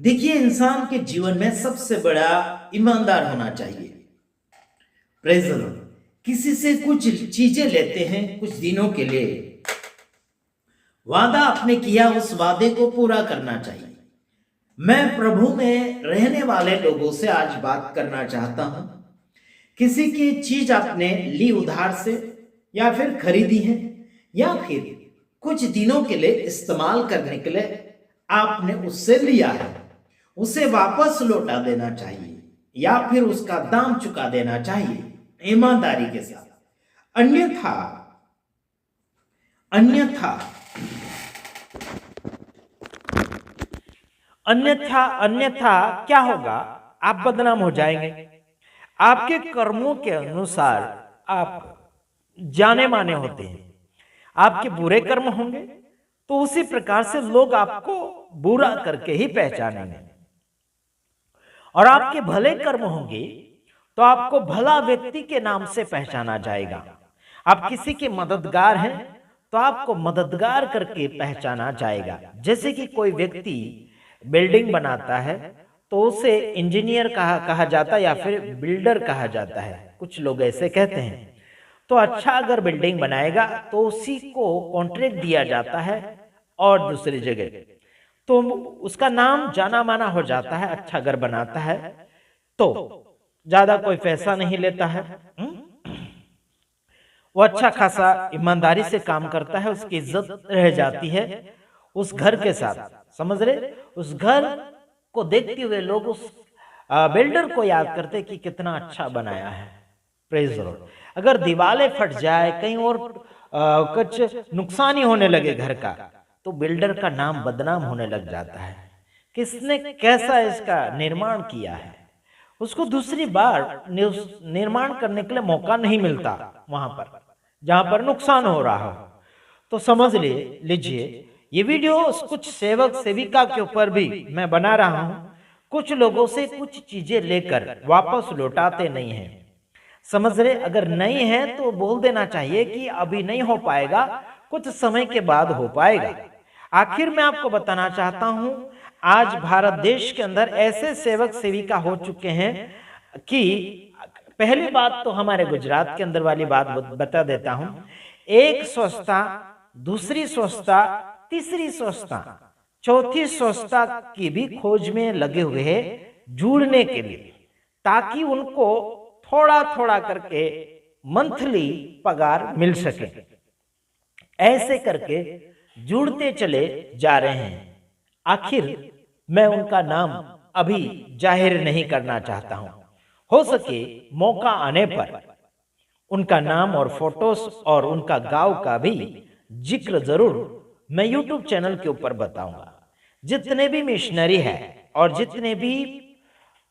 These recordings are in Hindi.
देखिए, इंसान के जीवन में सबसे बड़ा ईमानदार होना चाहिए। Praise the Lord. किसी से कुछ चीजें लेते हैं कुछ दिनों के लिए, वादा आपने किया उस वादे को पूरा करना चाहिए। मैं प्रभु में रहने वाले लोगों से आज बात करना चाहता हूं। किसी की चीज आपने ली उधार से, या फिर खरीदी है, या फिर कुछ दिनों के लिए इस्तेमाल करने के लिए आपने उससे लिया है, उसे वापस लौटा देना चाहिए या फिर उसका दाम चुका देना चाहिए ईमानदारी के साथ। अन्यथा अन्यथा अन्यथा अन्यथा क्या होगा? आप बदनाम हो जाएंगे। आपके कर्मों के अनुसार आप जाने माने होते हैं। आपके बुरे कर्म होंगे तो उसी प्रकार से लोग आपको बुरा करके ही पहचानेंगे, और आपके भले कर्म होंगे तो आपको भला व्यक्ति के नाम से पहचाना जाएगा। आप किसी के मददगार हैं तो आपको मददगार करके पहचाना जाएगा। जैसे कि कोई व्यक्ति बिल्डिंग बनाता है तो उसे इंजीनियर कहा जाता है या फिर बिल्डर कहा जाता है, कुछ लोग ऐसे कहते हैं। तो अच्छा अगर बिल्डिंग बनाएगा तो उसी को कॉन्ट्रैक्ट दिया जाता है और दूसरी जगह तो उसका नाम जाना माना हो जाता है। अच्छा अगर बनाता है तो ज्यादा कोई पैसा नहीं लेता है, वो अच्छा खासा ईमानदारी से काम करता है, उसकी इज्जत रह जाती है उस घर के साथ। समझ रहे? उस घर को देखते हुए लोग उस बिल्डर को याद करते कि कितना अच्छा बनाया है। Praise the Lord. अगर दीवारें फट जाए, कहीं और कुछ नुकसान ही होने लगे घर का, तो बिल्डर का नाम बदनाम होने लग जाता है। किसने कैसा इसका निर्माण किया है, उसको दूसरी बार निर्माण करने के लिए मौका नहीं मिलता वहां पर जहां पर नुकसान हो रहा हो। तो समझ लीजिए ये वीडियो कुछ सेवक सेविका के ऊपर भी मैं बना रहा हूं। कुछ लोगों से कुछ चीजें लेकर वापस लौटाते नहीं हैं। समझ रहे? अगर नहीं है तो बोल देना चाहिए कि अभी नहीं हो पाएगा, कुछ समय के बाद हो पाएगा। आखिर में आपको बताना चाहता हूं, आज भारत देश के अंदर ऐसे सेवक सेविका हो चुके हैं कि पहली बात तो हमारे गुजरात के अंदर वाली बात बता देता हूं। एक स्वच्छता, दूसरी स्वच्छता, तीसरी स्वच्छता, चौथी स्वच्छता की भी खोज में लगे हुए हैं जुड़ने के लिए, ताकि उनको थोड़ा थोड़ा करके मंथली पगार मिल सके। ऐसे करके जुड़ते चले जा रहे हैं। आखिर मैं उनका नाम अभी जाहिर नहीं करना चाहता हूं। हो सके मौका आने पर उनका नाम और फोटोस और उनका गांव का भी जिक्र जरूर मैं यूट्यूब चैनल के ऊपर बताऊंगा। जितने भी मिशनरी है और जितने भी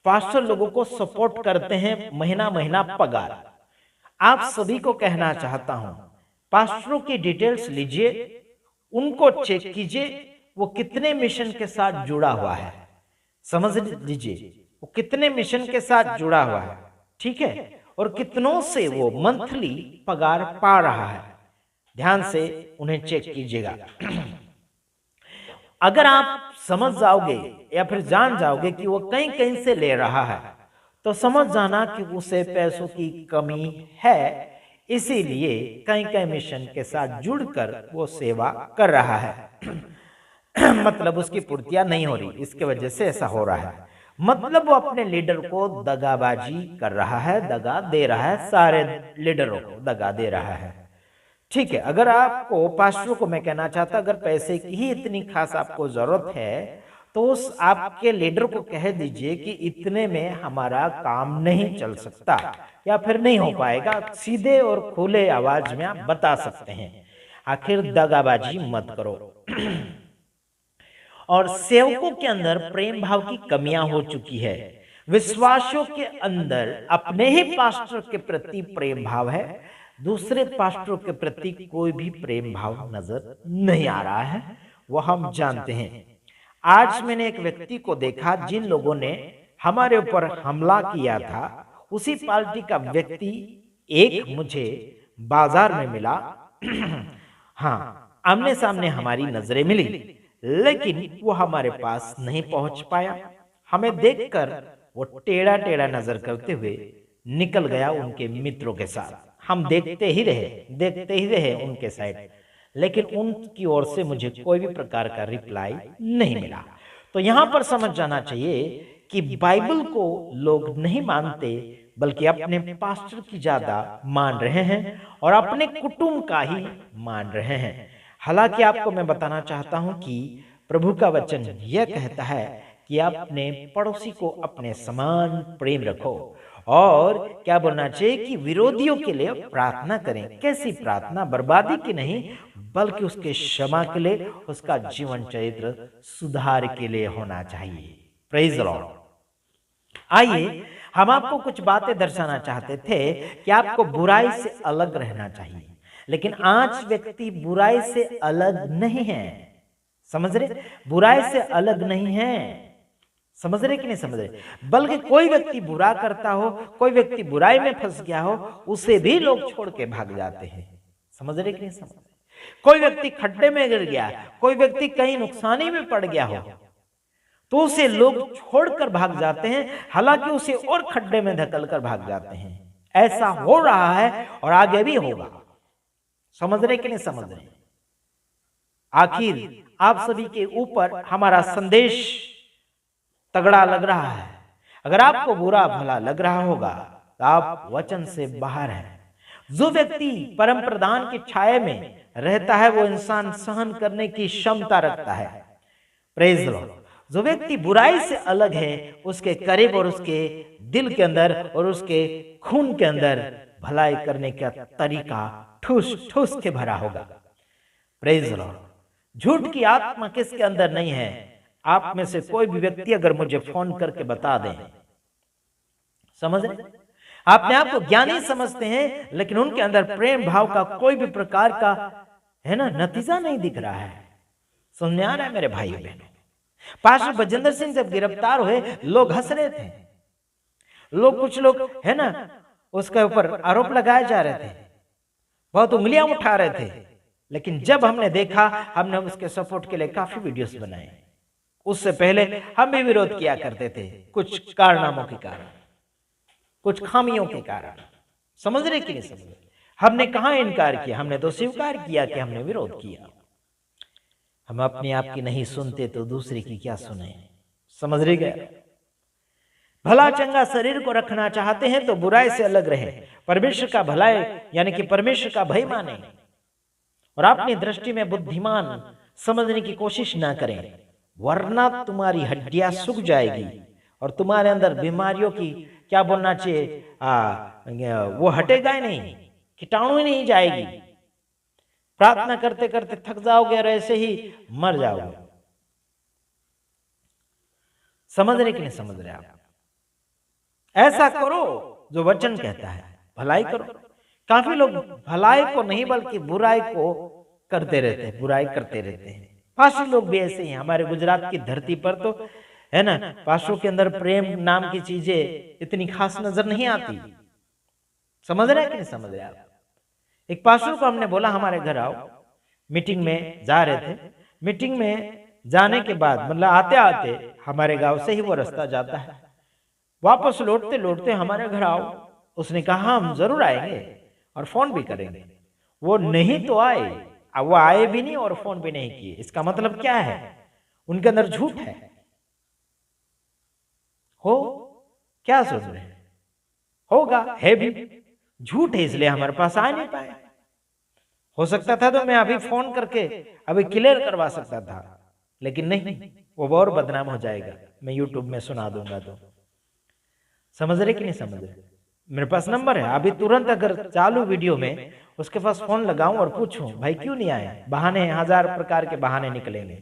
पास्टर लोगों को सपोर्ट करते हैं महीना महीना पगार, आप सभी को कहना चाहता हूं, पास्टरों की डिटेल्स लीजिए, उनको चेक कीजिए वो कितने मिशन के साथ जुड़ा हुआ है। समझ लीजिए वो कितने मिशन के साथ जुड़ा हुआ है, ठीक है, और कितनों से वो मंथली पगार पा रहा है। ध्यान से उन्हें चेक कीजिएगा। अगर आप समझ जाओगे या फिर जान जाओगे कि वो कहीं कहीं से ले रहा है, तो समझ जाना कि उसे पैसों की कमी है, इसीलिए कहीं कहीं मिशन के साथ जुड़कर वो सेवा कर रहा है। मतलब उसकी पूर्तियां नहीं हो रही, इसके वजह से ऐसा हो रहा है। मतलब वो अपने लीडर को दगाबाजी कर रहा है, दगा दे रहा है, सारे लीडरों को दगा दे रहा है। ठीक है, अगर आपको पास्टरों को मैं कहना चाहता, अगर पैसे की ही इतनी खास आपको जरूरत है तो उस आपके लीडर को कह दीजिए कि इतने में हमारा काम नहीं चल सकता या फिर नहीं हो पाएगा। सीधे और खुले आवाज में आप बता सकते हैं। आखिर दगाबाजी मत करो। और सेवकों के अंदर प्रेम भाव की कमियां हो चुकी है। विश्वासियों के अंदर अपने ही पास्टर के प्रति प्रेम भाव है, दूसरे पास्टरों के प्रति कोई भी प्रेम भाव नजर नहीं आ रहा है, वो हम जानते हैं। आज मैंने एक व्यक्ति को देखा, जिन लोगों ने हमारे ऊपर हमला किया था उसी पार्टी का व्यक्ति एक मुझे बाजार में मिला। हाँ, आमने सामने हमारी नजरें मिली, लेकिन वो हमारे पास नहीं पहुंच पाया। हमें देखकर वो टेढ़ा टेढ़ा नजर करते हुए निकल गया उनके मित्रों के साथ। हम देखते ही रहे उनके साइड, लेकिन उनकी ओर से मुझे कोई भी प्रकार का रिप्लाई नहीं मिला। तो यहाँ पर समझ जाना चाहिए कि बाइबल को लोग नहीं मानते, बल्कि अपने पास्टर की ज्यादा मान रहे हैं और अपने कुटुंब का ही मान रहे हैं। हालांकि आपको मैं बताना चाहता हूं कि प्रभु का वचन यह कहता है कि आप अपने पड़ोसी को अपने समान प्रेम रखो, और क्या बोलना चाहिए कि विरोधियों के लिए प्रार्थना करें। कैसी प्रार्थना? बर्बादी की नहीं, बल्कि उसके क्षमा के लिए, उसका जीवन चरित्र सुधार के लिए होना चाहिए। Praise the Lord. आइए हम आपको कुछ बातें दर्शाना चाहते थे कि आपको बुराई से अलग रहना चाहिए, लेकिन आज व्यक्ति बुराई से अलग नहीं है। समझ रहे? बुराई से अलग नहीं है। समझ रहे कि नहीं समझ रहे? बल्कि कोई व्यक्ति बुरा करता हो, कोई व्यक्ति बुराई में फंस गया हो, उसे भी लोग छोड़ के भाग जाते हैं। समझ रहे कि नहीं समझ रहे? कोई व्यक्ति खड्डे में गिर गया, कोई व्यक्ति कहीं नुकसानी में पड़ गया हो, तो उसे लोग छोड़कर भाग जाते हैं, हालांकि उसे और खड्डे में धकेल कर भाग जाते हैं। ऐसा हो रहा है और आगे भी होगा। समझ रहे कि नहीं समझ रहे? आखिर आप सभी के ऊपर हमारा संदेश तगड़ा लग रहा है। अगर आपको बुरा भला लग रहा होगा तो आप वचन से बाहर हैं। जो व्यक्ति परम प्रधान की छाया में रहता है वो इंसान सहन करने की क्षमता रखता है। Praise the Lord. जो व्यक्ति बुराई से अलग है, उसके करीब और उसके दिल के अंदर और उसके खून के अंदर भलाई करने का तरीका ठूस ठूस के भरा होगा। Praise the Lord. झूठ की आत्मा किसके अंदर नहीं है? आप में से कोई भी व्यक्ति अगर मुझे फोन करके बता दें। समझ रहे? अपने आप को ज्ञानी समझते हैं, लेकिन उनके अंदर प्रेम भाव का कोई भी प्रकार का है ना नतीजा नहीं दिख रहा है। समझ आ रहा है मेरे भाई बहनों? पास्टर बजेंद्र सिंह जब गिरफ्तार हुए, लोग हंस रहे थे, कुछ लोग है ना उसके ऊपर आरोप लगाए जा रहे थे, बहुत उंगलियां उठा रहे थे, लेकिन जब हमने देखा, हमने उसके सपोर्ट के लिए काफी वीडियोस बनाए। उससे पहले हम भी विरोध किया करते थे, कुछ कारनामों के कारण, कुछ खामियों के कारण। समझ रहे कि नहीं समझ रहे? हमने कहां इनकार किया? हमने तो स्वीकार किया कि हमने विरोध किया। हम अपने आप की नहीं सुनते तो दूसरे की क्या सुने? समझ रहे गए? भला चंगा शरीर को रखना चाहते हैं तो बुराई से अलग रहे, परमेश्वर का भलाई यानी कि परमेश्वर का भय माने और अपनी दृष्टि में बुद्धिमान समझने की कोशिश ना करें, वरना तुम्हारी हड्डियां सूख जाएगी और तुम्हारे अंदर बीमारियों की क्या बोलना चाहिए वो हटेगा ही नहीं, कीटाणु ही नहीं जाएगी। प्रार्थना करते करते थक जाओगे और ऐसे ही मर जाओगे। समझ रहे कि नहीं समझ रहे आप? ऐसा करो जो वचन कहता है, भलाई करो। काफी लोग भलाई को नहीं बल्कि बुराई को करते रहते हैं, बुराई करते रहते हैं। पास्टर लोग भी ऐसे ही हैं। हमारे गुजरात की धरती पर तो है ना, पास्टरों के अंदर प्रेम नाम की चीजें इतनी खास नजर नहीं आती। समझ रहे हैं कि नहीं समझ रहे आप? एक पास्टर को हमने बोला हमारे घर आओ, मीटिंग में जा रहे थे। मीटिंग में जाने के बाद मतलब आते आते हमारे गांव से ही वो रास्ता जाता है, वापस लौटते लौटते हमारे घर आओ। उसने कहा हम जरूर आएंगे और फोन भी करेंगे। वो नहीं तो आए, वो आए भी नहीं और फोन भी नहीं किए। इसका मतलब क्या है? उनके अंदर झूठ है। हो क्या सोच रहे हैं? होगा, है भी झूठ है, इसलिए हमारे पास आ नहीं पाए। हो सकता था तो मैं अभी फोन करके अभी क्लियर करवा सकता था, लेकिन नहीं, वो और बदनाम हो जाएगा। मैं यूट्यूब में सुना दूंगा। तो समझ रहे कि नहीं समझ रहे? मेरे पास नंबर है, अभी तुरंत अगर चालू वीडियो में उसके पास फोन लगाऊं और पूछूं भाई क्यों नहीं आए, बहाने 1000 प्रकार के बहाने निकलेंगे।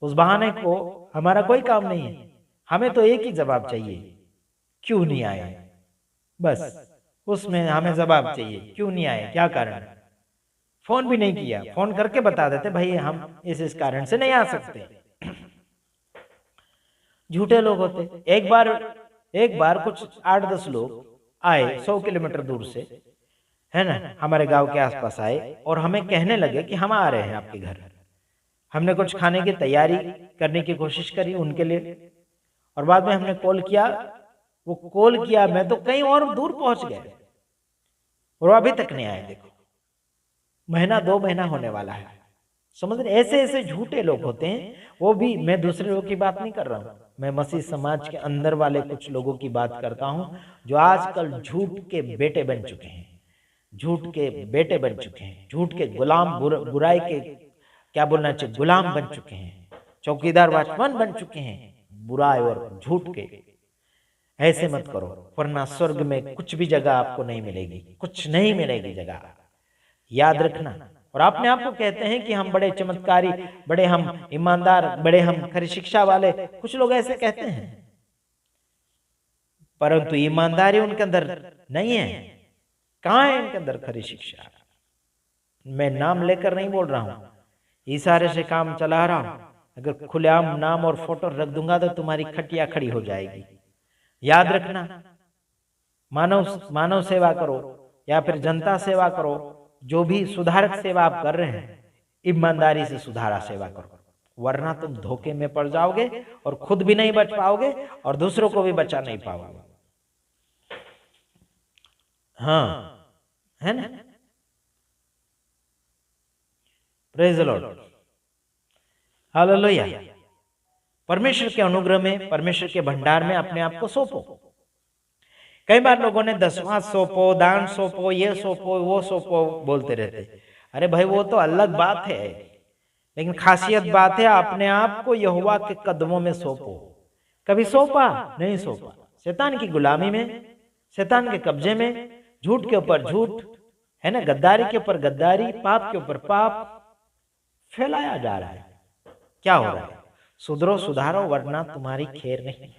उस बहाने को हमारा कोई काम नहीं है। हमें तो एक ही जवाब चाहिए, क्यों नहीं आए। बस उसमें हमें जवाब चाहिए, क्यों नहीं आए, क्या कारण। फोन भी नहीं किया, फोन करके बता देते भाई हम इस कारण से नहीं आ सकते। झूठे लोग होते। एक बार कुछ 8-10 लोग आए 100 किलोमीटर दूर से, है ना, हमारे गांव के आसपास आए और हमें कहने लगे कि हम आ रहे हैं आपके घर। हमने कुछ खाने की तैयारी करने की कोशिश करी उनके लिए, और बाद में हमने कॉल किया, वो कॉल किया, मैं तो कहीं और दूर पहुंच गया और वो अभी तक नहीं आए। देखो, महीना 2 महीना होने वाला है। समझ रहे, ऐसे ऐसे झूठे लोग होते हैं। वो भी मैं दूसरे लोगों की बात नहीं कर रहा हूं, मैं मसीह समाज के अंदर वाले कुछ लोगों की बात करता हूं जो आजकल झूठ के बेटे बन चुके हैं, झूठ के बेटे बन चुके हैं, झूठ के गुलाम, बुराई के क्या बोलना चाहिए, गुलाम बन चुके हैं, चौकीदार वॉचमैन बन चुके हैं बुराई और झूठ के। ऐसे मत करो, वरना स्वर्ग में कुछ भी जगह आपको नहीं मिलेगी, कुछ नहीं मिलेगी जगह, याद रखना। और अपने आप को कहते हैं कि हम बड़े चमत्कारी, बड़े हम ईमानदार, बड़े हम खरी शिक्षा वाले, कुछ लोग ऐसे कहते हैं, परंतु ईमानदारी उनके अंदर नहीं है। कहाँ है इनके अंदर खरी शिक्षा? मैं नाम लेकर नहीं बोल रहा हूं, इशारे से काम चला रहा हूं। अगर खुलेआम नाम और फोटो रख दूंगा तो तुम्हारी खटिया खड़ी हो जाएगी। याद रखना, मानव सेवा करो या फिर जनता सेवा करो, जो भी सुधारक सेवा आप कर रहे हैं, ईमानदारी से सुधारा सेवा करो, वरना तुम धोखे में पड़ जाओगे और खुद भी नहीं बच पाओगे और दूसरों को भी बचा नहीं पाओगे। हाँ, है ना? Praise the Lord, hallelujah. परमेश्वर के अनुग्रह में, परमेश्वर के भंडार में अपने आप को सौंपो। कई बार लोगों ने दसवां सौंपो, दान सौंपो, ये सौंपो, वो सौंपो बोलते रहते। अरे भाई, वो तो अलग बात है, लेकिन खासियत बात है अपने आप को यहोवा के कदमों में सौंपो। कभी सौंपा? नहीं सौंपा। शैतान की गुलामी में, शैतान के कब्जे में, झूठ के ऊपर झूठ, है ना, गद्दारी के ऊपर गद्दारी, पाप के ऊपर पाप फैलाया जा रहा है। क्या हो रहा है? सुधरो, सुधारो, वरना तुम्हारी खैर नहीं।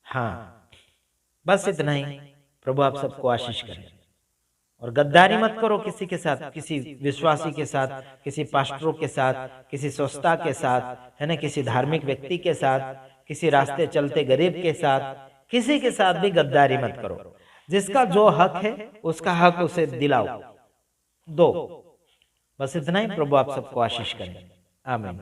हाँ, बस इतना ही। प्रभु आप सबको आशीष करें। और गद्दारी मत करो किसी के साथ, किसी विश्वासी के साथ, किसी पास्टरों के साथ, किसी संस्था के साथ, है ना, किसी धार्मिक व्यक्ति के साथ, किसी रास्ते चलते गरीब के साथ, किसी के साथ भी गद्दारी मत करो। जिसका जो हक है उसका हक उसे दिलाओ, दो। बस इतना ही। प्रभु आप सबको आशीष करें। आमीन।